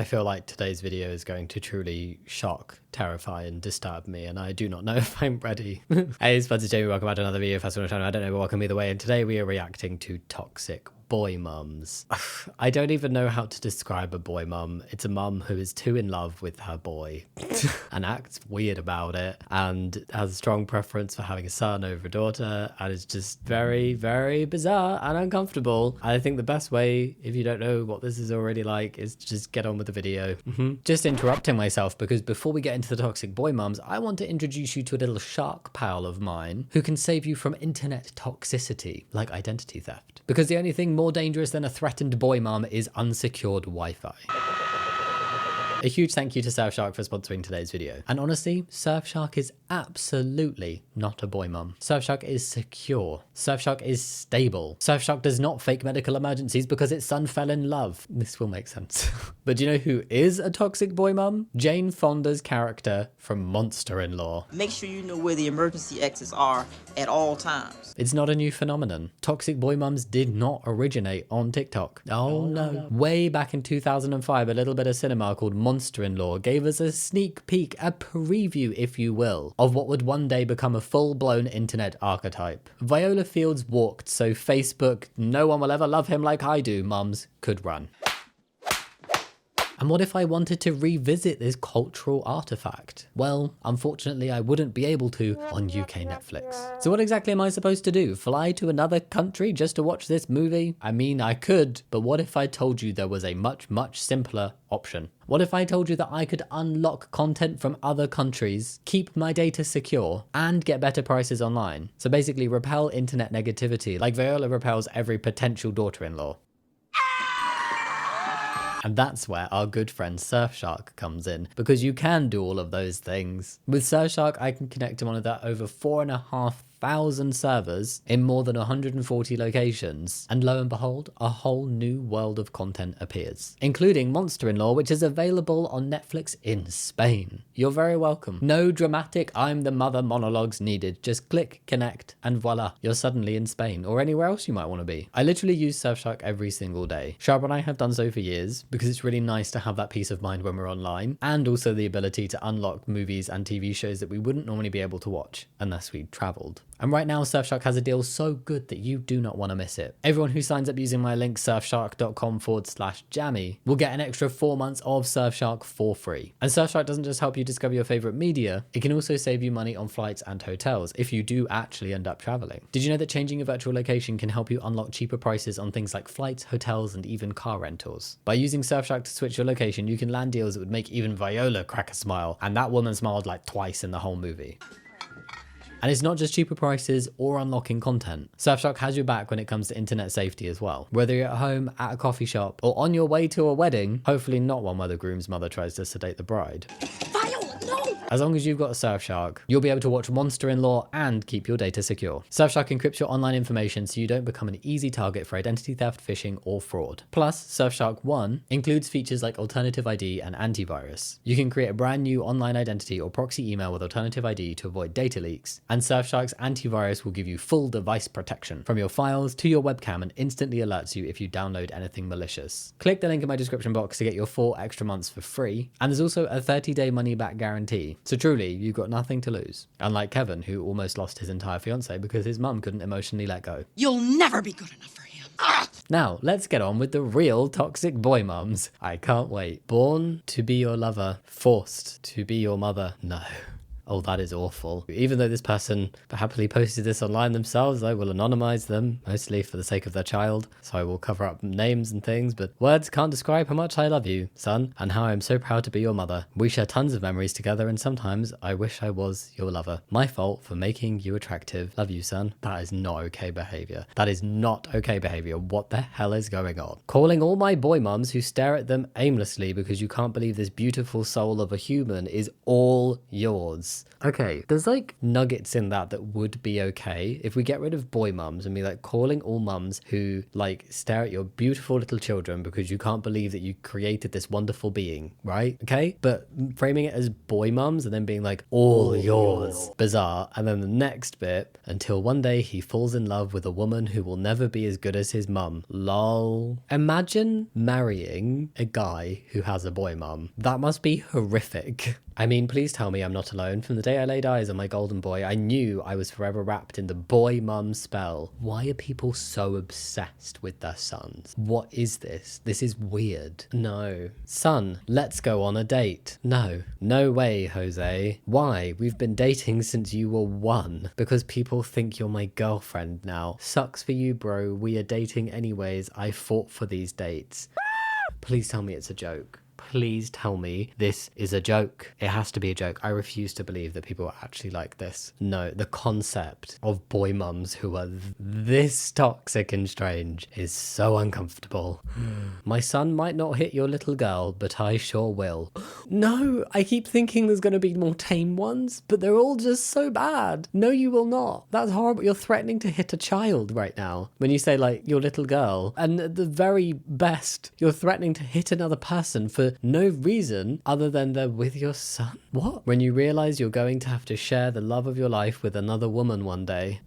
I feel like today's video is going to truly shock, terrify, and disturb me, and I do not know if I'm ready. Hey, it's Jamie, welcome back to another video. Fast on the channel, I don't know, but welcome either way, and today we are reacting to toxic boy mums. I don't even know how to describe a boy mum. It's a mum who is too in love with her boy and acts weird about it and has a strong preference for having a son over a daughter, and it's just very, very bizarre and uncomfortable. I think the best way, if you don't know what this is already like, is to just get on with the video. Just interrupting myself because before we get into the toxic boy mums, I want to introduce you to a little shark pal of mine who can save you from internet toxicity like identity theft. Because the only thing more dangerous than a threatened boy mum is unsecured Wi-Fi. A huge thank you to Surfshark for sponsoring today's video. And honestly, Surfshark is absolutely not a boy mum. Surfshark is secure. Surfshark is stable. Surfshark does not fake medical emergencies because its son fell in love. This will make sense. But do you know who is a toxic boy mum? Jane Fonda's character from Monster-in-Law. Make sure you know where the emergency exits are at all times. It's not a new phenomenon. Toxic boy mums did not originate on TikTok. Oh no. Way back in 2005, a little bit of cinema called Monster-in-Law gave us a sneak peek, a preview if you will, of what would one day become a full-blown internet archetype. Viola Fields walked so Facebook, no one will ever love him like I do, mums, could run. And what if I wanted to revisit this cultural artifact? Well, unfortunately, I wouldn't be able to on UK Netflix. So what exactly am I supposed to do? Fly to another country just to watch this movie? I mean, I could, but what if I told you there was a much, much simpler option? What if I told you that I could unlock content from other countries, keep my data secure, and get better prices online? So basically repel internet negativity like Viola repels every potential daughter-in-law. And that's where our good friend Surfshark comes in, because you can do all of those things. With Surfshark, I can connect to one of their over 4,500 servers in more than 140 locations. And lo and behold, a whole new world of content appears, including Monster-in-Law, which is available on Netflix in Spain. You're very welcome. No dramatic I'm the mother monologues needed. Just click, connect, and voila, you're suddenly in Spain or anywhere else you might want to be. I literally use Surfshark every single day. Sharp and I have done so for years because it's really nice to have that peace of mind when we're online, and also the ability to unlock movies and TV shows that we wouldn't normally be able to watch unless we traveled. And right now, Surfshark has a deal so good that you do not want to miss it. Everyone who signs up using my link surfshark.com/jammy will get an extra 4 months of Surfshark for free. And Surfshark doesn't just help you discover your favorite media, it can also save you money on flights and hotels if you do actually end up traveling. Did you know that changing your virtual location can help you unlock cheaper prices on things like flights, hotels, and even car rentals? By using Surfshark to switch your location, you can land deals that would make even Viola crack a smile, and that woman smiled like twice in the whole movie. And it's not just cheaper prices or unlocking content. Surfshark has your back when it comes to internet safety as well. Whether you're at home, at a coffee shop, or on your way to a wedding, hopefully not one where the groom's mother tries to sedate the bride. As long as you've got a Surfshark, you'll be able to watch Monster-in-Law and keep your data secure. Surfshark encrypts your online information so you don't become an easy target for identity theft, phishing, or fraud. Plus, Surfshark One includes features like alternative ID and antivirus. You can create a brand new online identity or proxy email with alternative ID to avoid data leaks. And Surfshark's antivirus will give you full device protection from your files to your webcam and instantly alerts you if you download anything malicious. Click the link in my description box to get your 4 extra months for free. And there's also a 30-day money-back guarantee. So truly, you've got nothing to lose. Unlike Kevin, who almost lost his entire fiance because his mum couldn't emotionally let go. You'll never be good enough for him. Now, let's get on with the real toxic boy mums. I can't wait. Born to be your lover, forced to be your mother. No. Oh, that is awful. Even though this person happily posted this online themselves, I will anonymize them, mostly for the sake of their child. So I will cover up names and things, but words can't describe how much I love you, son, and how I'm so proud to be your mother. We share tons of memories together, and sometimes I wish I was your lover. My fault for making you attractive. Love you, son. That is not okay behavior. That is not okay behavior. What the hell is going on? Calling all my boy mums who stare at them aimlessly because you can't believe this beautiful soul of a human is all yours. mums. Okay, there's like nuggets in that would be okay if we get rid of boy mums and be like calling all mums who like stare at your beautiful little children because you can't believe that you created this wonderful being, right? Okay, but framing it as boy mums and then being like all yours, bizarre. And then the next bit, until one day he falls in love with a woman who will never be as good as his mum. Lol. Imagine marrying a guy who has a boy mum. That must be horrific. I mean, please tell me I'm not alone. From the day I laid eyes on my golden boy, I knew I was forever wrapped in the boy mum spell. Why are people so obsessed with their sons? What is this? This is weird. No. Son, let's go on a date. No. No way, Jose. Why? We've been dating since you were 1. Because people think you're my girlfriend now. Sucks for you, bro. We are dating anyways. I fought for these dates. Please tell me it's a joke. Please tell me this is a joke. It has to be a joke. I refuse to believe that people are actually like this. No, the concept of boy mums who are this toxic and strange is so uncomfortable. My son might not hit your little girl, but I sure will. No, I keep thinking there's going to be more tame ones, but they're all just so bad. No, you will not. That's horrible. You're threatening to hit a child right now when you say like your little girl. And at the very best, you're threatening to hit another person for no reason other than they're with your son. What? When you realize you're going to have to share the love of your life with another woman one day.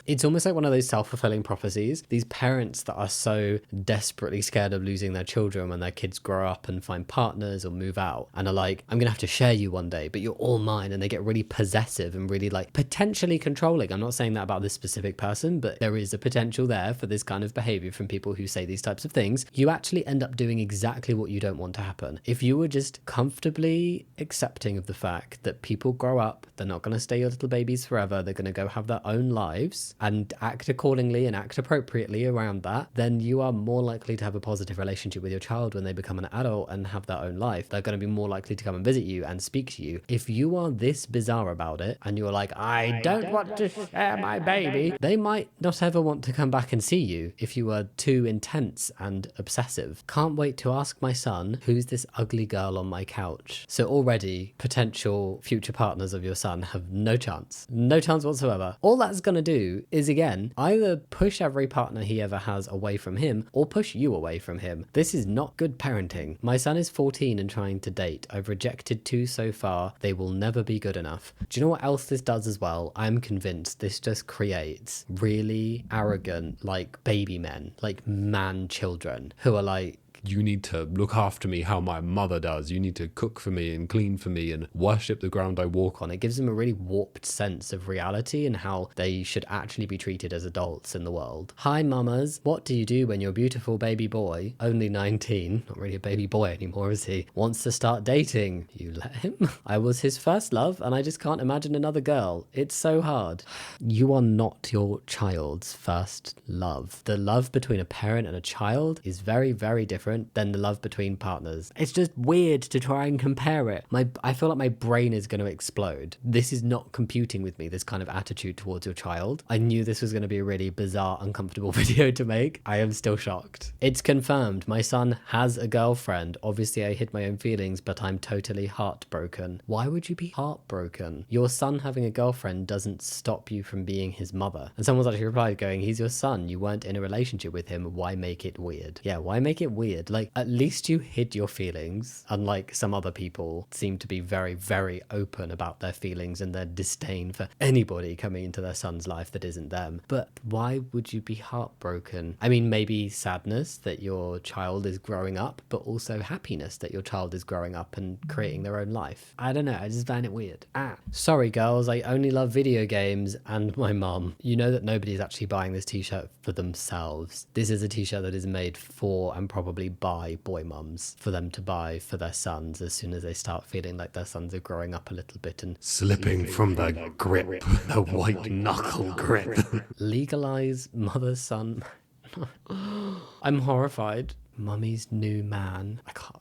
It's almost like one of those self-fulfilling prophecies. These parents that are so desperately scared of losing their children when their kids grow up and find partners or move out and are like, I'm going to have to share you one day, but you're all mine. And they get really possessive and really like potentially controlling. I'm not saying that about this specific person, but there is a potential there for this kind of behavior from people who say these types of things. You actually end up doing exactly what you don't want to happen. If you were just comfortably accepting of the fact that people grow up, they're not going to stay your little babies forever, they're going to go have their own lives, and act accordingly and act appropriately around that, then you are more likely to have a positive relationship with your child when they become an adult and have their own life. They're going to be more likely to come and visit you and speak to you. If you are this bizarre about it and you're like, I don't want to share my baby, they might not ever want to come back and see you if you are too intense and obsessive. Can't wait to ask my son, who's this ugly girl on my couch? So already potential future partners of your son have no chance whatsoever. All that's going to do is, again, either push every partner he ever has away from him or push you away from him. This is not good parenting. My son is 14 and trying to date. I've rejected 2 so far. They will never be good enough. Do you know what else this does as well? I'm convinced this just creates really arrogant, like baby men, like man children who are like, you need to look after me how my mother does. You need to cook for me and clean for me and worship the ground I walk on. It gives them a really warped sense of reality and how they should actually be treated as adults in the world. Hi, mamas. What do you do when your beautiful baby boy, only 19, not really a baby boy anymore, is he, wants to start dating? You let him? I was his first love and I just can't imagine another girl. It's so hard. You are not your child's first love. The love between a parent and a child is very, very different than the love between partners. It's just weird to try and compare it. I feel like my brain is going to explode. This is not computing with me, this kind of attitude towards your child. I knew this was going to be a really bizarre, uncomfortable video to make. I am still shocked. It's confirmed. My son has a girlfriend. Obviously, I hid my own feelings, but I'm totally heartbroken. Why would you be heartbroken? Your son having a girlfriend doesn't stop you from being his mother. And someone's actually replied going, he's your son. You weren't in a relationship with him. Why make it weird? Yeah, why make it weird? Like, at least you hid your feelings, unlike some other people seem to be very, very open about their feelings and their disdain for anybody coming into their son's life that isn't them. But why would you be heartbroken? I mean, maybe sadness that your child is growing up, but also happiness that your child is growing up and creating their own life. I don't know, I just find it weird. Sorry girls, I only love video games and my mum. You know that nobody's actually buying this t-shirt for themselves. This is a t-shirt that is made for and probably by boy mums, for them to buy for their sons as soon as they start feeling like their sons are growing up a little bit and slipping from the grip, the white knuckle grip. Legalize mother son. I'm horrified. Mummy's new man. I can't.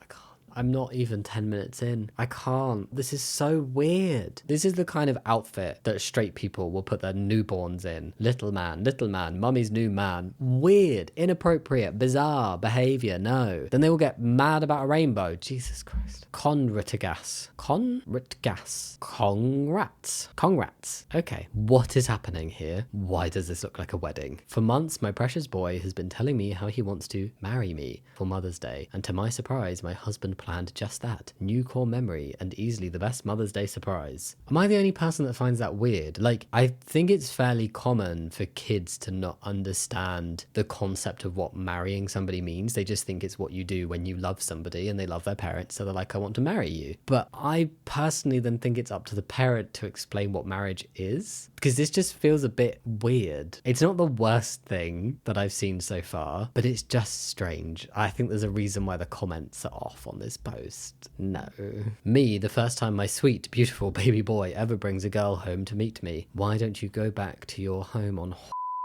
I'm not even 10 minutes in. I can't. This is so weird. This is the kind of outfit that straight people will put their newborns in. Little man, mummy's new man. Weird, inappropriate, bizarre behavior. No. Then they will get mad about a rainbow. Jesus Christ. Congrats. Okay. What is happening here? Why does this look like a wedding? For months, my precious boy has been telling me how he wants to marry me for Mother's Day. And to my surprise, my husband planned just that. New core memory and easily the best Mother's Day surprise. Am I the only person that finds that weird? Like, I think it's fairly common for kids to not understand the concept of what marrying somebody means. They just think it's what you do when you love somebody and they love their parents, so they're like, I want to marry you. But I personally then think it's up to the parent to explain what marriage is, because this just feels a bit weird. It's not the worst thing that I've seen so far, but it's just strange. I think there's a reason why the comments are off on this post. No. Me, the first time my sweet, beautiful baby boy ever brings a girl home to meet me. Why don't you go back to your home on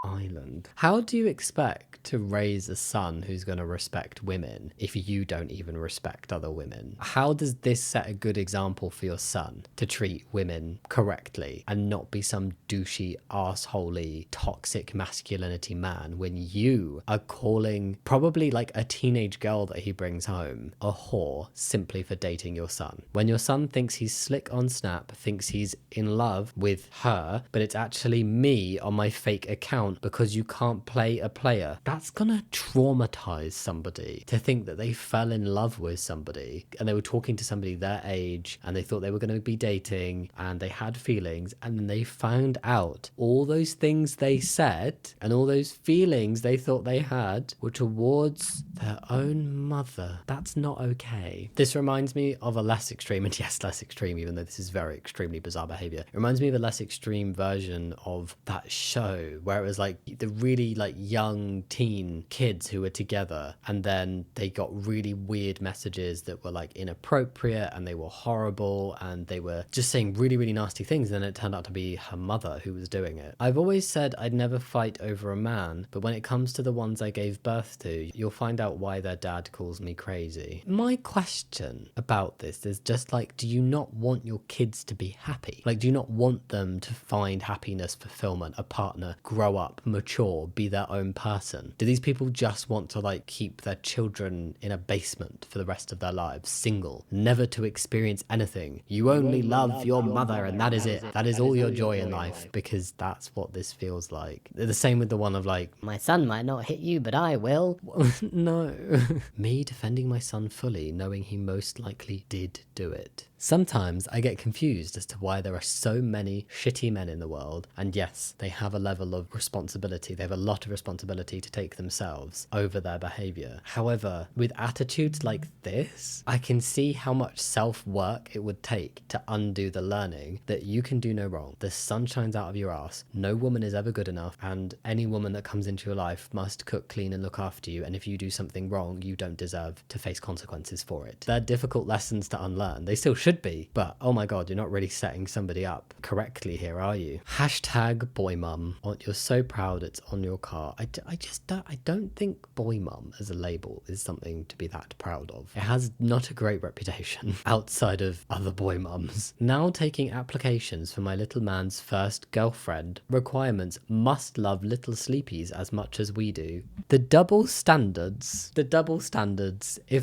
Island? How do you expect to raise a son who's going to respect women if you don't even respect other women? How does this set a good example for your son to treat women correctly and not be some douchey, arseholey, toxic masculinity man when you are calling probably like a teenage girl that he brings home a whore simply for dating your son? When your son thinks he's slick on Snap, thinks he's in love with her, but it's actually me on my fake account because you can't play a player. That's gonna traumatize somebody to think that they fell in love with somebody and they were talking to somebody their age and they thought they were going to be dating and they had feelings, and then they found out all those things they said and all those feelings they thought they had were towards their own mother. That's not okay. This reminds me of a less extreme, and yes, less extreme, even though this is very extremely bizarre behavior. It reminds me of a less extreme version of that show where it was like the really like young teen kids who were together and then they got really weird messages that were like inappropriate and they were horrible and they were just saying really, really nasty things, and then it turned out to be her mother who was doing it. I've always said I'd never fight over a man, but when it comes to the ones I gave birth to, you'll find out why their dad calls me crazy. My question about this is just like, do you not want your kids to be happy? Like, do you not want them to find happiness, fulfillment, a partner, grow up, mature, be their own person? Do these people just want to like keep their children in a basement for the rest of their lives, single, never to experience anything? You only love your mother and that is it. That is all your joy in life, because that's what this feels like. The same with the one of like, my son might not hit you, but I will. No. Me defending my son fully, knowing he most likely did do it. Sometimes I get confused as to why there are so many shitty men in the world, and yes, they have a level of responsibility. They have a lot of responsibility to take themselves over their behavior. However, with attitudes like this, I can see how much self-work it would take to undo the learning that you can do no wrong. The sun shines out of your ass. No woman is ever good enough, and any woman that comes into your life must cook, clean, and look after you, and if you do something wrong, you don't deserve to face consequences for it. They're difficult lessons to unlearn. They still should be, but oh my god, you're not really setting somebody up correctly here, are you? Hashtag boy mum. Oh, you're so proud it's on your car. I don't think boy mum as a label is something to be that proud of. It has not a great reputation outside of other boy mums. Now taking applications for my little man's first girlfriend. Requirements: must love little sleepies as much as we do. The double standards. If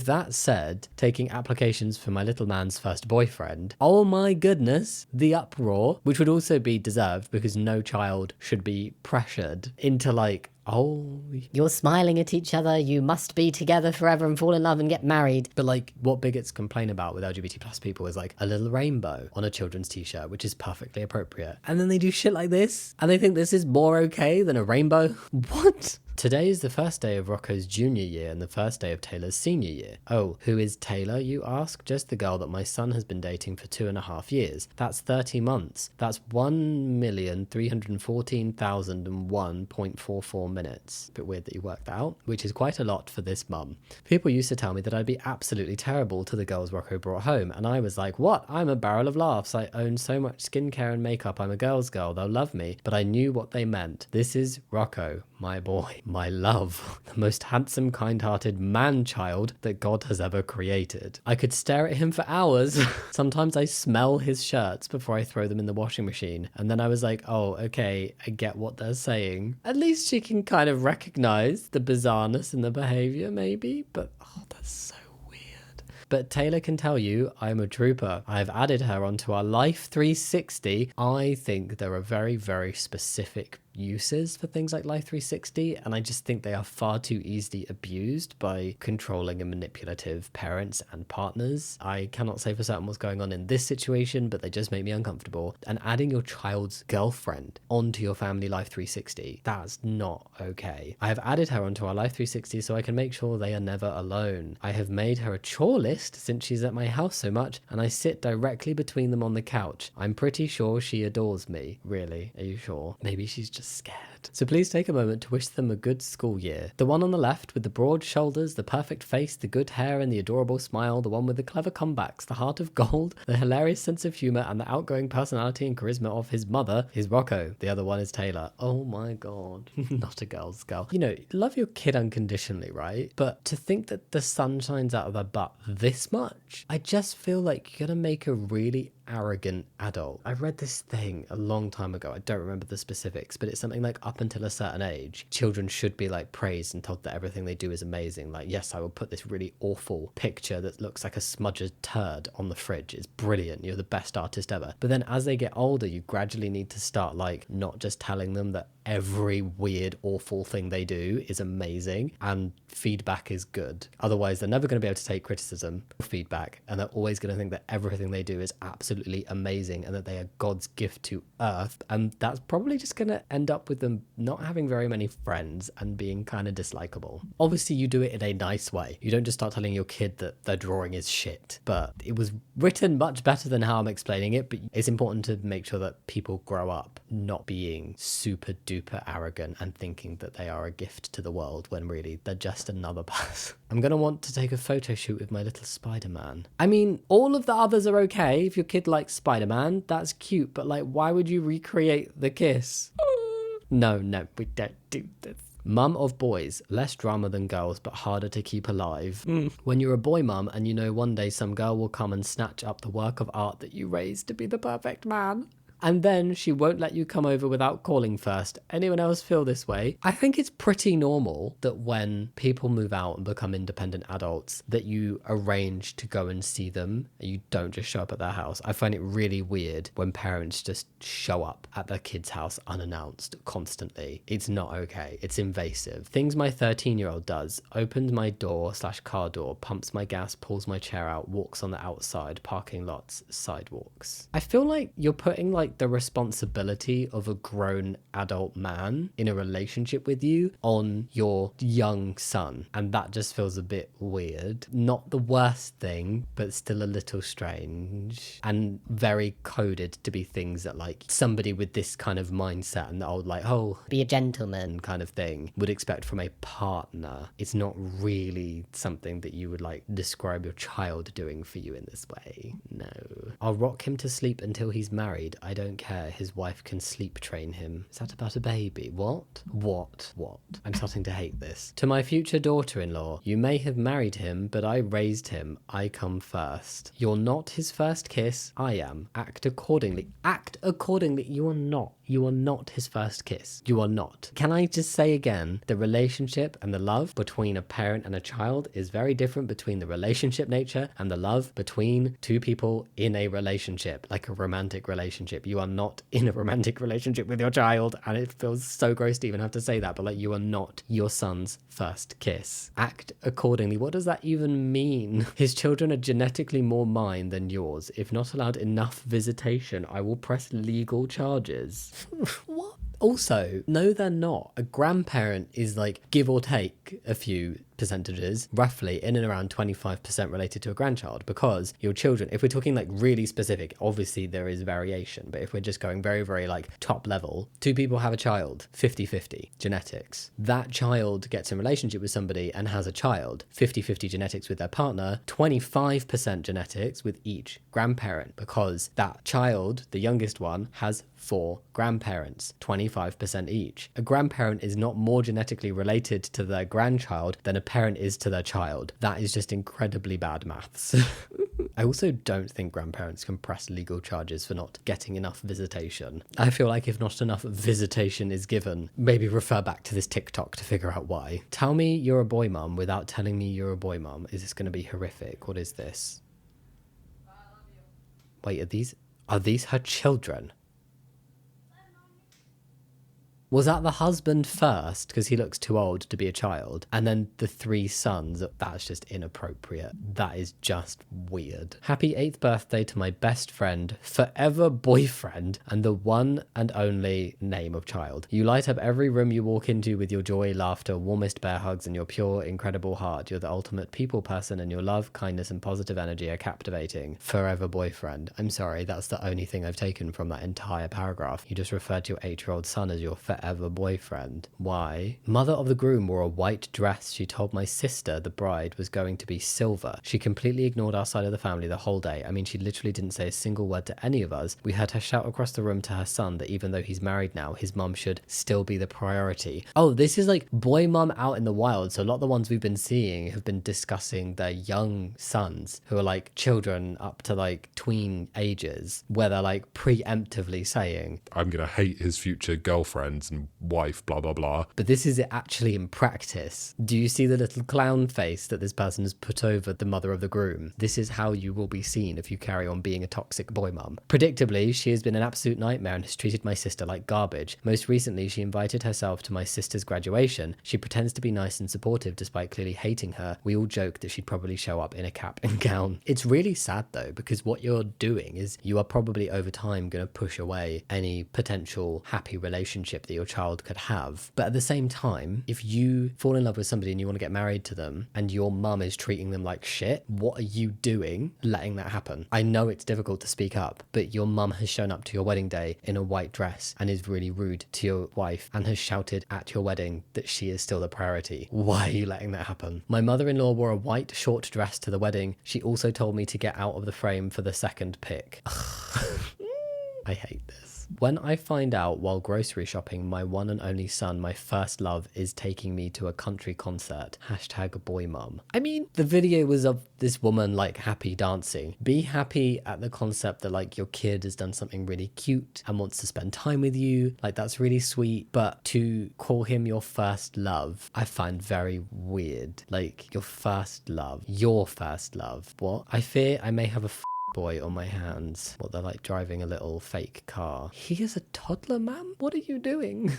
that said, taking applications for my little man's first boyfriend. Oh my goodness, the uproar, which would also be deserved because no child should be pressured into like, oh, you're smiling at each other, you must be together forever and fall in love and get married. But like, what bigots complain about with LGBT plus people is like a little rainbow on a children's t-shirt, which is perfectly appropriate. And then they do shit like this and they think this is more okay than a rainbow. What? Today is the first day of Rocco's junior year and the first day of Taylor's senior year. Oh, who is Taylor, you ask? Just the girl that my son has been dating for 2.5 years. That's 30 months. That's 1,314,001.44 minutes. Bit weird that you worked that out, which is quite a lot for this mum. People used to tell me that I'd be absolutely terrible to the girls Rocco brought home, and I was like, what? I'm a barrel of laughs. I own so much skincare and makeup. I'm a girl's girl. They'll love me. But I knew what they meant. This is Rocco, my boy, my love, the most handsome, kind-hearted man-child that God has ever created. I could stare at him for hours. Sometimes I smell his shirts before I throw them in the washing machine. And then I was like, oh, okay, I get what they're saying. At least she can kind of recognize the bizarreness in the behavior, maybe. But, oh, that's so weird. But Taylor can tell you I'm a trooper. I've added her onto our Life 360. I think there are very, very specific uses for things like Life 360, and I just think they are far too easily abused by controlling and manipulative parents and partners. I cannot say for certain what's going on in this situation, but they just make me uncomfortable. And adding your child's girlfriend onto your family Life 360, that's not okay. I have added her onto our Life 360 so I can make sure they are never alone. I have made her a chore list since she's at my house so much, and I sit directly between them on the couch. I'm pretty sure she adores me. Really? Are you sure? Maybe she's just scared. So please take a moment to wish them a good school year. The one on the left with the broad shoulders, the perfect face, the good hair and the adorable smile, the one with the clever comebacks, the heart of gold, the hilarious sense of humor and the outgoing personality and charisma of his mother is Rocco. The other one is Taylor. Oh my god. Not a girl's girl. You know, love your kid unconditionally, right? But to think that the sun shines out of their butt this much, I just feel like you're gonna make a really arrogant adult. I read this thing a long time ago. I don't remember the specifics, but it's something like up until a certain age, children should be like praised and told that everything they do is amazing. Like, yes, I will put this really awful picture that looks like a smudged turd on the fridge. It's brilliant. You're the best artist ever. But then as they get older, you gradually need to start like not just telling them that every weird, awful thing they do is amazing and feedback is good. Otherwise, they're never going to be able to take criticism or feedback, and they're always going to think that everything they do is absolutely amazing and that they are God's gift to earth. And that's probably just going to end up with them not having very many friends and being kind of dislikable. Obviously, you do it in a nice way. You don't just start telling your kid that their drawing is shit. But it was written much better than how I'm explaining it. But it's important to make sure that people grow up not being super duper arrogant and thinking that they are a gift to the world when really they're just another person. I'm going to want to take a photo shoot with my little Spider-Man. I mean, all of the others are okay. If your kid likes Spider-Man, that's cute. But like, why would you recreate the kiss? No, we don't do this. Mum of boys, less drama than girls, but harder to keep alive. When you're a boy mum and you know one day some girl will come and snatch up the work of art that you raised to be the perfect man. And then she won't let you come over without calling first. Anyone else feel this way? I think it's pretty normal that when people move out and become independent adults, that you arrange to go and see them. You don't just show up at their house. I find it really weird when parents just show up at their kid's house unannounced constantly. It's not okay. It's invasive. Things my 13-year-old does: opens my door/car door, pumps my gas, pulls my chair out, walks on the outside, parking lots, sidewalks. I feel like you're putting like the responsibility of a grown adult man in a relationship with you on your young son, and that just feels a bit weird. Not the worst thing, but still a little strange and very coded to be things that like somebody with this kind of mindset and the old like, oh, be a gentleman kind of thing would expect from a partner. It's not really something that you would like describe your child doing for you in this way. No. I'll rock him to sleep until he's married. I don't care. His wife can sleep train him. Is that about a baby? What? I'm starting to hate this. To my future daughter-in-law, you may have married him, but I raised him. I come first. You're not his first kiss. I am. Act accordingly. Act accordingly. You are not. You are not his first kiss. You are not. Can I just say again, the relationship and the love between a parent and a child is very different between the relationship nature and the love between two people in a relationship, like a romantic relationship. You are not in a romantic relationship with your child, and it feels so gross to even have to say that, but like, you are not your son's first kiss. Act accordingly. What does that even mean? His children are genetically more mine than yours. If not allowed enough visitation, I will press legal charges. What? Also, no, they're not. A grandparent is like give or take a few percentages, roughly in and around 25% related to a grandchild, because your children, if we're talking like really specific, obviously there is variation, but if we're just going very, very like top level, two people have a child, 50-50 genetics. That child gets in relationship with somebody and has a child, 50-50 genetics with their partner, 25% genetics with each grandparent, because that child, the youngest one, has 4 grandparents, 25% each. A grandparent is not more genetically related to their grandchild than a parent is to their child. That is just incredibly bad maths. I also don't think grandparents can press legal charges for not getting enough visitation. I feel like if not enough visitation is given, maybe refer back to this TikTok to figure out why. Tell me you're a boy mum without telling me you're a boy mum. Is this going to be horrific? What is this? Wait, are these her children? Was that the husband first, because he looks too old to be a child, and then the 3 sons? That's just inappropriate. That is just weird. Happy 8th birthday to my best friend, forever boyfriend, and the one and only name of child. You light up every room you walk into with your joy, laughter, warmest bear hugs, and your pure, incredible heart. You're the ultimate people person, and your love, kindness, and positive energy are captivating. Forever boyfriend. I'm sorry, that's the only thing I've taken from that entire paragraph. You just referred to your 8-year-old son as your forever boyfriend. Why? Mother of the groom wore a white dress. She told my sister the bride was going to be silver. She completely ignored our side of the family the whole day. I mean, she literally didn't say a single word to any of us. We heard her shout across the room to her son that even though he's married now, his mum should still be the priority. Oh, this is like boy mum out in the wild. So a lot of the ones we've been seeing have been discussing their young sons who are like children up to like tween ages, where they're like preemptively saying, I'm gonna hate his future girlfriends and wife, blah blah blah. But this is it actually in practice. Do you see the little clown face that this person has put over the mother of the groom? This is how you will be seen if you carry on being a toxic boy mum. Predictably, she has been an absolute nightmare and has treated my sister like garbage. Most recently, she invited herself to my sister's graduation. She pretends to be nice and supportive despite clearly hating her. We all joke that she'd probably show up in a cap and gown. It's really sad though, because what you're doing is you are probably over time going to push away any potential happy relationship that your child could have. But at the same time, if you fall in love with somebody and you want to get married to them and your mum is treating them like shit, what are you doing letting that happen? I know it's difficult to speak up, but your mum has shown up to your wedding day in a white dress and is really rude to your wife and has shouted at your wedding that she is still the priority. Why are you letting that happen? My mother-in-law wore a white short dress to the wedding. She also told me to get out of the frame for the second pic. I hate this. When I find out while grocery shopping my one and only son, my first love, is taking me to a country concert, #boymum. I mean, the video was of this woman like happy dancing. Be happy at the concept that like your kid has done something really cute and wants to spend time with you. Like that's really sweet. But to call him your first love, I find very weird. Like your first love. What? I fear I may have a boy on my hands. What, they're like driving a little fake car. He is a toddler, ma'am? What are you doing?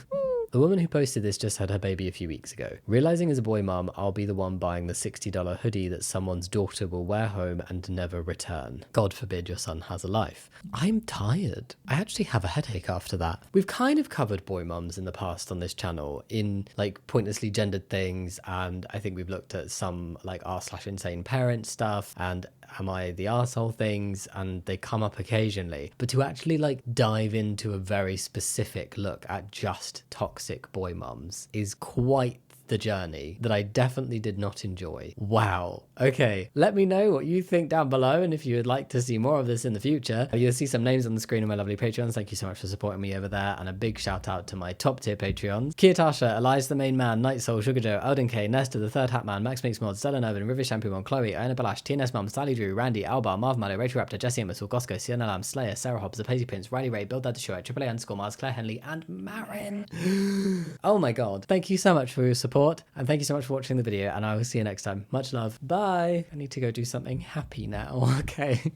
The woman who posted this just had her baby a few weeks ago. Realizing as a boy mum, I'll be the one buying the $60 hoodie that someone's daughter will wear home and never return. God forbid your son has a life. I'm tired. I actually have a headache after that. We've kind of covered boy mums in the past on this channel in like pointlessly gendered things, and I think we've looked at some like r/insane parent stuff and am I the arsehole things, and they come up occasionally. But to actually like dive into a very specific look at just toxic boy mums is quite the journey that I definitely did not enjoy. Wow. Okay, let me know what you think down below, and if you would like to see more of this in the future. You'll see some names on the screen of my lovely Patreons. Thank you so much for supporting me over there, and a big shout out to my top tier Patreons: Kiatasha, Elias the Main Man, Night Soul, Sugar Joe, Elden K, Nesta the Third Hat Man, Max Makes Mod, Stella Nervin, River Shampoo, Chloe, Iona Balash, TNS Mum, Sally Drew, Randy, Alba, Marv Mallow, Rachel Raptor, Jesse Emerson, Gosco, Sienna Lamb, Slayer, Sarah Hobbs, The Paisy Prince, Riley Ray, Bill Dad the Show, AAA Mars, Claire Henley, and Marin. Oh my god. Thank you so much for your support, and thank you so much for watching the video, and I will see you next time. Much love. Bye. I need to go do something happy now. Okay.